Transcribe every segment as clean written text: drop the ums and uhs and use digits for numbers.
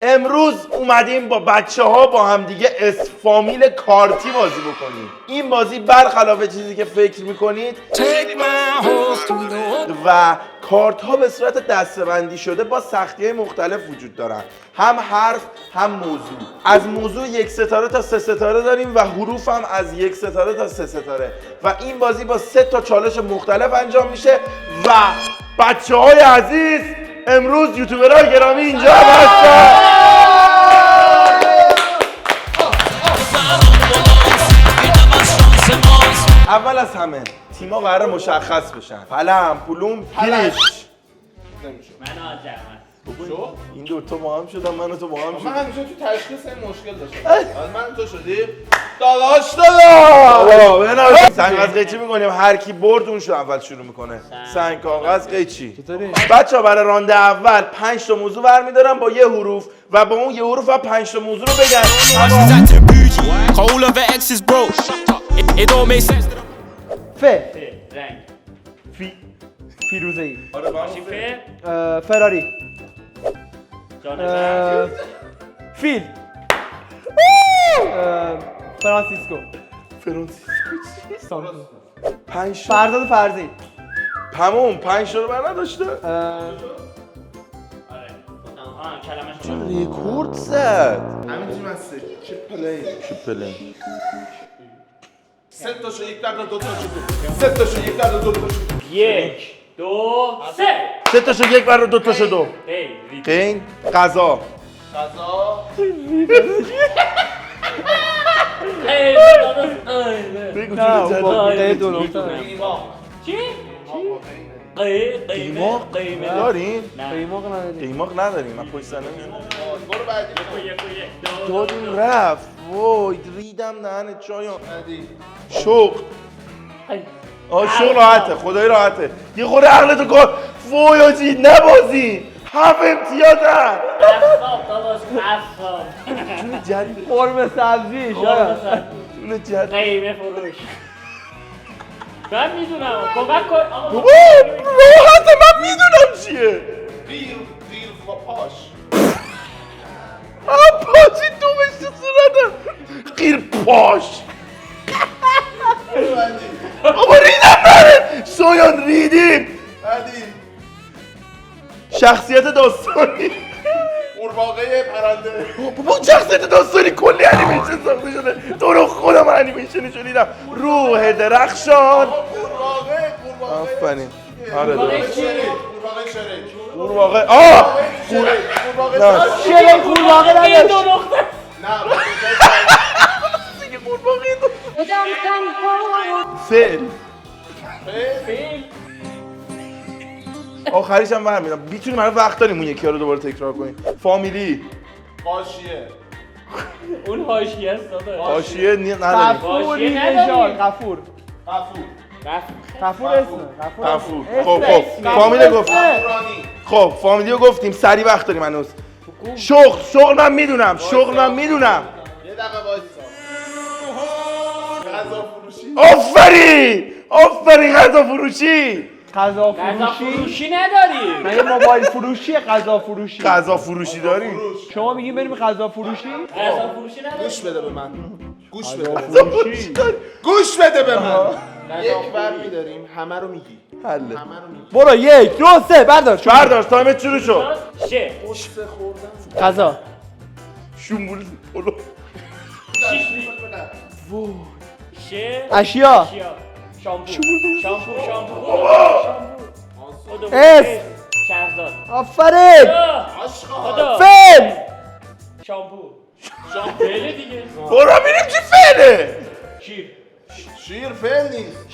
امروز اومدیم با بچه ها با هم دیگه اسفامیل کارتی بازی بکنیم. این بازی برخلاف چیزی که فکر میکنید و کارت ها به صورت دسته‌بندی شده با سختی های مختلف وجود دارن، هم حرف هم موضوع. از موضوع 1 ستاره تا 3 ستاره داریم و حروف هم از 1 ستاره تا 3 ستاره و این بازی با 3 تا چالش مختلف انجام میشه و بچه های عزیز امروز یوتیوبرهای گرامی اینجا هستن. اول از همه تیما قراره مشخص بشن. پلم، پلوم، پیش. من آجرم این دوتا با هم شدن، من و تو با هم شدن. من همیشه تو تشخیص این مشکل داشتم. من تو شدی؟ داداش سنگ کاغذ قیچی میکنیم، هر کی برد اون شو اول شروع میکنه. سنگ کاغذ قیچی. بچه‌ها برای رانده اول 5 تا موضوع برمیدارم با یه حروف و با اون یه حروف و 5 تا موضوع رو بگن. ف رنگ فیروزه‌ای شیفه فراری جانور فیل فرانسیسکو فرانسیسکو 5 فرزاد فرزی تموم 5 تا رو بر نداشته. کلمش رکورد زد. همینجوری من چه پلی. چه پلی. 3 تاشو 1 درد 2 تاشو 2. 3 تاشو 1 درد 2 تاشو 1 2 3 3 تاشو 1 بر 2 تاشو 2. قین غذا. غذا بگو نه دو نقطه چی؟ قیماق قیمه دارین؟ قیماق نداری قیماق نداریم. من پشت سنه میام. برو بعدی. دادیم رفت. وای ریدم دهنت شایان. بعدی. شوق. شوق راحته، خدایی راحته. یه خورده عقلتو کار. وای آجی نبازی. 7 امتیازن. اصاب داداش اصاب جون جدید. قرمه سبزی شاید جون جدید. قیمه فروش من میدونم کمک کن راحته من میدونم چیه. قیر و پاش. پاچی دومش تو صورتم. قیر پاش. بابا ریدم نره. شایان ریدیم. بعدی. شخصیت داستانی. قورباغه پرنده. بابا شخصیت داستانی کلی انیمیشن ساخته شده. تو رو خودم انیمیشنشو دیدم. روح درخشان. قورباغه آفرین. آره درست. قورباغه شرک. قورباغه قورباغه شیرین قورباغه نداشت دو نقطه نه دیگه قورباغه فعل فیل آخریش هم برمیدم. میتونیم الان وقت داریم اون یکی ها رو دوباره تکرار کنیم. فامیلی قاشیه. اون حاشیه است داداش حاشیه نداریم. غفوری حاشیه نداری. نژاد غفور غفور. غفور اسمه غفور. خب فامیلی گفت. غفورانی. خب فامیلی رو گفتیم. سری وقت داریم هنوز. شغل من میدونم. شغل من میدونم. یه دقیقه وایسا. غذا فروشی. آفرین غذا فروشی. غذا غذا فروشی فروشی نداری مگه موبایل فروشی غذا فروشی غذا فروشی داری؟ شما میگین بریم غذا فروشی غذا فروشی نداری گوش بده به من. گوش بده. غذا فروشی داری؟ گوش بده به من. یک بر می‌داریم همه رو میگی. حله. همه رو میگی. برو 1 2 3 بردار برداشت تایمت شروع شد. شه قصه خوردن. غذا شنبول شه اشیا شامپو اس. شهرزاد آفرین آشغال. فیلم شامپو فعله دیگه برو ببینیم چی فعله. شیر شیر فعل نیست.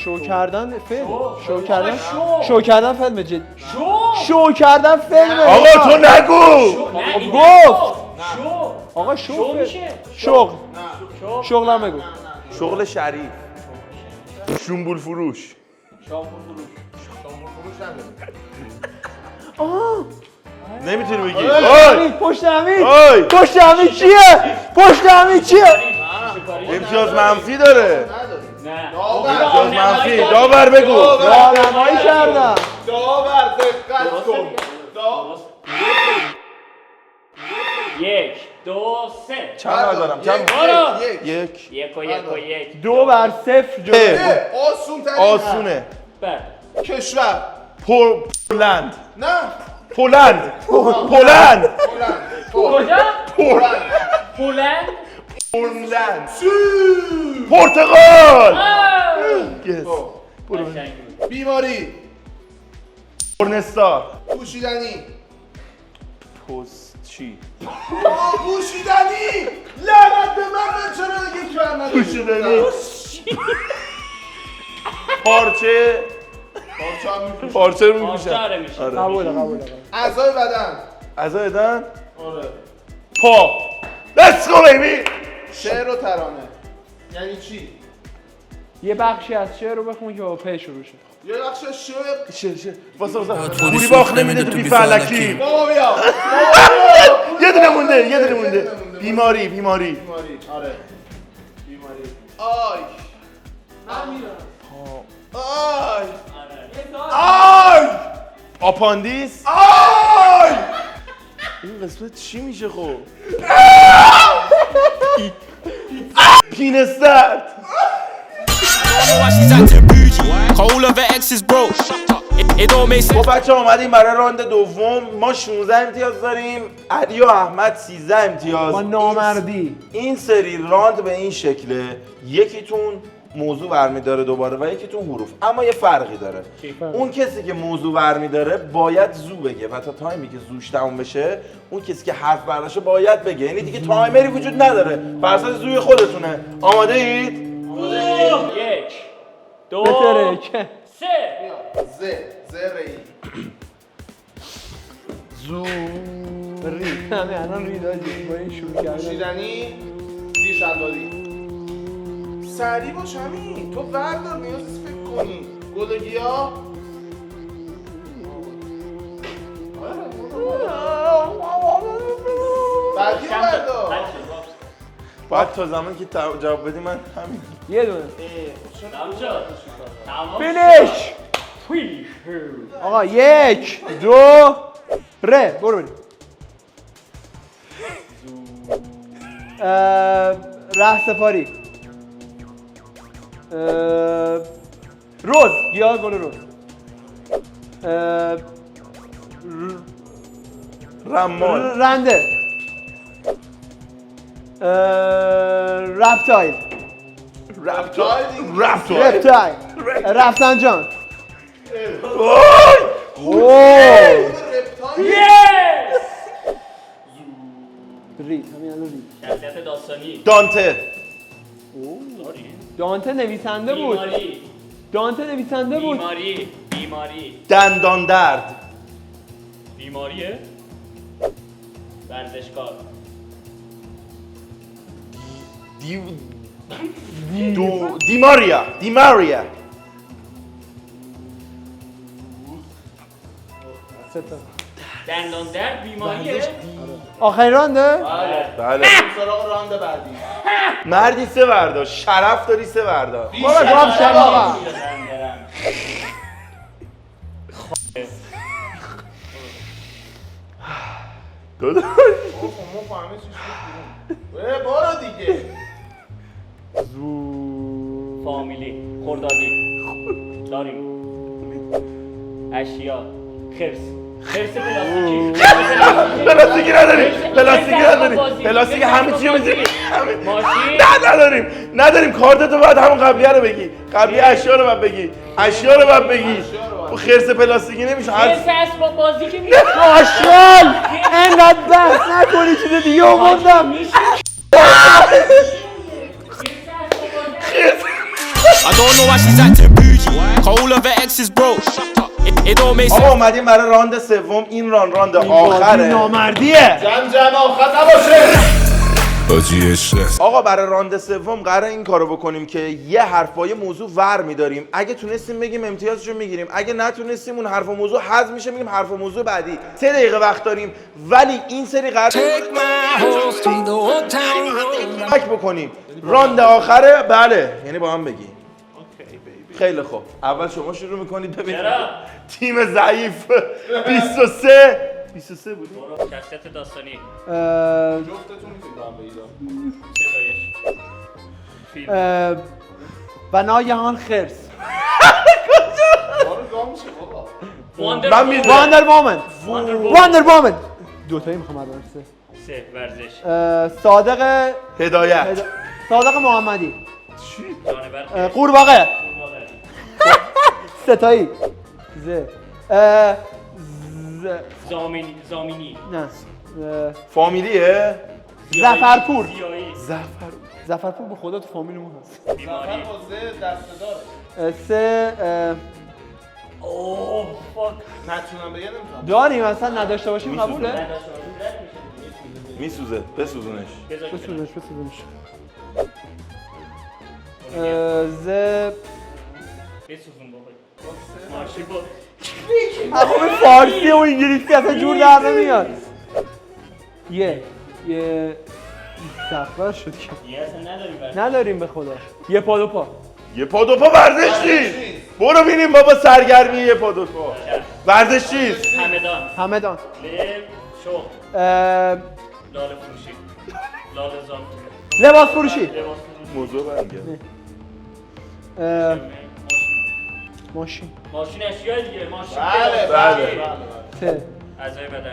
شو کردن فیلم شو. شو کردن فیلم جد شو شو کردن فیلم آقا تو نگو. نه، این گفت. شو آقا شو شو میشه شغل شو شغلم بگو شغل شریف. شنبول فروش. شامپو فروش فروش نداره. نمیتونی بگی. حمید پشت حمید اوی پشت حمید چیه پشت حمید چیه امتیاز منفی داره. نه امتیاز منفی. داور بگو. راهنمایی کردم داور دقت کن. 1 2 3 چند ندارم چند برو. یک 1 و 1 و 1 2 بر 0 جلو. آسون ترین آسونه بله کشور پولند نه پولند پولند هلند کجا؟ هلند پولند پولند پرتغال یس قشنگ بود. بیماری پورنستار پوشیدنی پست چی پوشیدنی لعنت به من چرا یک بر نداری پوشیدنی پارچه پارچه هم می‌پوشی. پارچه رو میپوشن آشاره میشه آره قبول. اعضای بدن اعضای بدن آره پا Let's go baby شعر و ترانه یعنی چی؟ یه بخشی از شعر رو بخون که با پ شروع شه. یه بخش شعر واسه پوری باخ نمیده تو بیفلکی بابا بیا یه دونه مونده بیماری بیماری آره بیماری آی آی آی آپاندیس آی این قسمت چی میشه خب پینسترد know why she's acting bougie. Call all of her exes broke. It don't make sense. خب بچه اومدیم برای راند دوم ما 16 امتیاز داریم علی و احمد 13 امتیاز با نامردی. این سری راند به این شکله یکیتون موضوع برمیداره دوباره و یکیتون حروف اما یه فرقی داره اون کسی که موضوع برمیداره باید زو بگه و تا تایمی که زوش تموم بشه اون کسی که حرف برداشته باید بگه یعنی دیگه تایمری وجود نداره فرصت زوی خودتونه آماده اید؟ 1 2 بترک. 3 زری زو ری همه الان ری دادی با این شروع کردن. پوشیدنی زیر شلواری سریع باش همین تو بردار نیاز نیست فکر کنی گل گیاه بعدی رو بردار باید تا زمانی که جواب بدی من همین یه دونه. تمام شد تمام فینیش. فینیش آقا 1 2 ره برو بریم. ره سپاری. روز گیاه گل روز. رمان رنده. رپتایل. رپتایل. رفسنجان. یس ری همین الان ری. شخصیت داستانی دانته دانته نویسنده بود. بیماری دانته نویسنده بود. بیماری دندان درد بیماریه ورزشکار دیماریا سه تا. دندان درد بیماریه آخرین رانده؟ بله سراغ راند بعدی مردی سه برداشت شرف داری سه برداشت بابا گام شد آقا. داداش ما فهمه چیش بود برو دیگه فامیلی خردادی داریم اشیا خرس پلاستیکی پلاستیکی همه چی میذاری ماشین نه نداریم کارتتو باید همون قبلیه رو بگی قبلی اشیا رو باید بگی خرس پلاستیکی نمیشه خرس اسباب بازی که میشه آشغال اینقدر بحث نکنی چیز دیگه آوردم. I don't know why she's acting bougie. Call all of her exes broke. It don't make sense. آقا اومدیم برای راند سوم این راند آخره نامردیه. جمع آخر نباشه آقا برای راند سوم قراره این کارو بکنیم که یه حرفای موضوع ور میداریم اگه تونستیم بگیم امتیازشو میگیریم اگه نتونستیم اون حرف و موضوع حذف میشه میگیم حرف و موضوع بعدی 3 دقیقه وقت داریم ولی این سری قرار تک بکنیم راند آخره بله یعنی با هم بگی خیلی خوب اول شما شروع میکنید ببینید چرا؟ تیم ضعیف 23 23 بودی؟ برو شخصیت داستانی جفتتون میتونید هم بگید ستایش فیلم و ناگهان خرس کارو گام میشه بابا من میدونم. واندر وومن واندر وومن دوتایی میخوام الان سه ورزش صادق هدایت صادق محمدی جانور قورباغه ستایی زامینی نه فامیلیه؟ زفرپور زیایی زفرپور به خدا تو فامیلمون هست بیماری حوزه دسته داره سه اوه فاک نتونم بگم نمیتونم داریم اصلا نداشته باشیم میسوزه. قبوله میسوزه بسوزونش بسوزنش ز بسوزون بابا ماشی با همه فارسی و انگلیسی اصلا جور در نمیاد یه سفر شد که یه اصلا نداریم ورزش نداریم به خدا یه پا دو پا یه پا دو پا ورزش چیز برو بینیم بابا سرگرمی یه پا دو پا ورزش چیز همدان لب شو اه، لاله فروشی لاله زام لباس فروشی لباس فروشی موضوع برمیگرد اه، ماشین ماشین اشیاء دیگه ماشین بله بله. بله ته اعضای بدن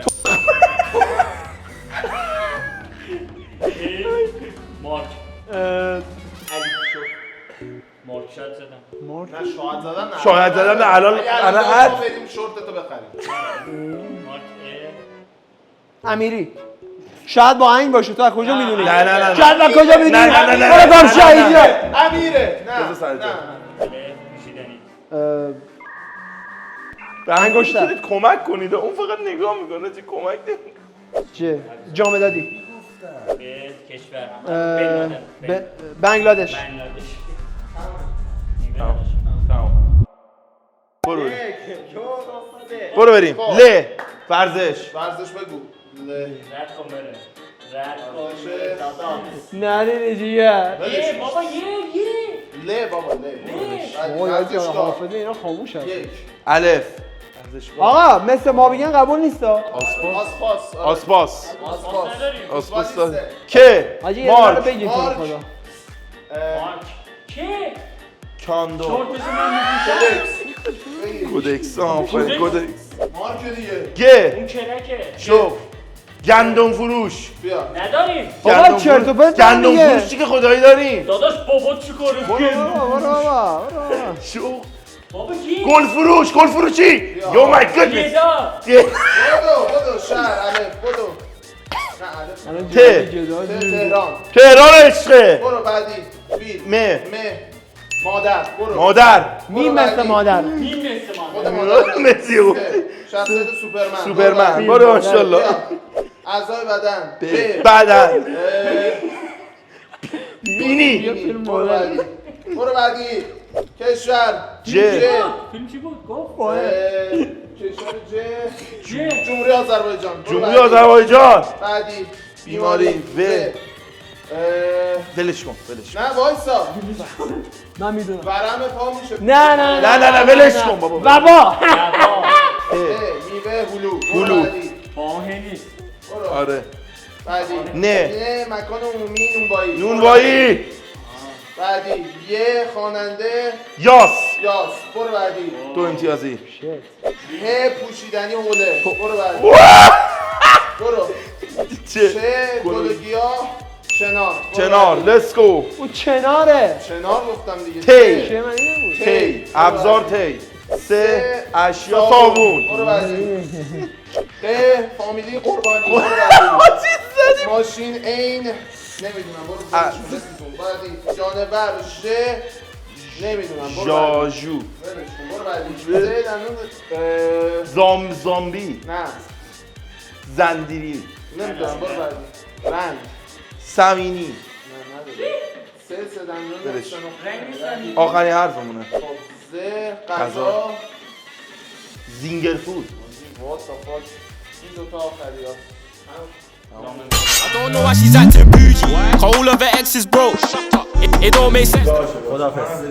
مارک اه، مارک شد زدم مارک نه شاهد زدن نه شاید زدن نه الان الان انا ما بریم شورتتو بخریم مارک امیری شاید با این باشه تو از کجا میدونی؟ نه نه نه شاید از کجا میدونی؟ نه، نه، نه، نه، برو نه، کار نه، شهیدیه امیره نه بذار سر جا. نه پوشیدنی به هم انگشتر. میتونید کمک کنید اون فقط نگاه میکنه چی کمک نمیکنه جام دادی کشور بنگلادش بنگلادش تمام برو بریم برو بریم ل ورزش ورزش بگو رد کن بره رد کن بره دادا نه دیگه بابا یه له بابا له آقا حافظه اینا خاموش هست یک الف آقا مثل ما بگن قبول نیستا آسپاس آسپاس آسپاس نداریم آسپاس لیسته. که حاجی یه دونه رو مارک بگید تو مارک. خدا مارک که کاندو شورتش من میپوشم بگیر. کودکس آفرین کودکس مارک دیگه گ اون کرکه شو گندم فروش بیا نداریم بابا گندم چرت و فروش. پرت گندم نمیگه. فروش چی که خدایی داریم داداش بابا چی کاره برو شو بابا کی گل فروش گل فروشی یو مای گودنس گدا بدو شهر الف بدو نه الف ت. تهران تهران عشقه برو بعدی فیل م مادر برو مادر میم مثل مادر این مثل خود ما مادر مزیو شخصیت سوپرمن سوپرمن برو برو ماشاءالله بیا. اعضای بدن بعدن اه، بینی برو بعدی برو بعدی کشور ج. فیلم چی بود گفت کشور ج چه جمهوری آذربایجان برو جمهوری بعدی. آذربایجان بعدی بیماری. و. اه، ولش کن ولش کن نه وایسا من میدونم ورم پا میشه نه نه نه نه نه ولش کن بابا بابا دوا میوه هلو هلو. برو بعدی باهه نیست برو آره بعدی نه. مکان عمومی نونوایی نونوایی بعدی یه خواننده یاس یاس برو بعدی دو امتیازی ه پوشیدنی حوله برو بعدی برو چه چه گل گیاه چنار برو چنار بعدی. لتس گو او چناره چنار گفتم دیگه تی. چه معنی نبود تی ابزار تی سه اشیا صابون برو بعدی ق فامیلی قربانی برو بعدی ماشین عین نمیدونم برو اه. بعدی جانور ژ نمیدونم برو بعدی جاجو ولش کن. برو بعدی ز دندون زامبی نه زندیری نمیدونم برو بعدی رنگ سمینی نه نداره سه دندون ولش. رنگ نیستن آخرین حرفمونه خب ز غذا زینگر فود وات تا فاک این دوتا آخری ها I don't know why she's acting bougie. Cause all of her exes broke. It don't make sense. خدافظ